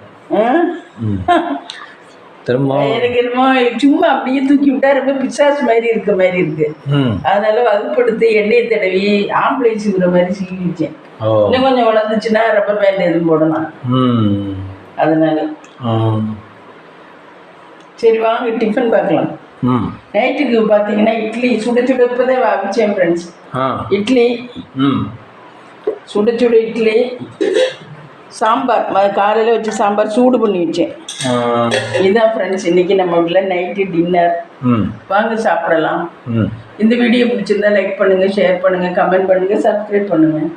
திரும்ப எனக்கு என்னமோ சும்மா அப்படியே தூக்கி விட்டா ரொம்ப பிசாஸ் மாதிரி இருக்க மாதிரி இருக்கு. அதனால வகுப்படுத்தி எண்ணெயை தடவி ஆம்பளை சீவுற மாதிரி சீவிச்சேன். இன்னும் கொஞ்சம் வளர்ந்துச்சுன்னா ரப்பர் பேண்ட் எதுவும் போடலாம். அதனால சரி வாங்க டிஃபன் பார்க்கலாம். நைட்டுக்கு பார்த்தீங்கன்னா இட்லி சுட சுட இப்போதான் வச்சேன் ஃப்ரெண்ட்ஸ். இட்லி சுட சுட இட்லி, சாம்பார் காலையில் வச்சு சாம்பார் சூடு பண்ணி வச்சேன். இதுதான் ஃப்ரெண்ட்ஸ் இன்னைக்கு நம்ம வீட்டில் நைட்டு டின்னர். வாங்க சாப்பிடலாம். இந்த வீடியோ பிடிச்சிருந்தா லைக் பண்ணுங்கள், ஷேர் பண்ணுங்கள், கமெண்ட் பண்ணுங்கள், சப்ஸ்கிரைப் பண்ணுங்கள்.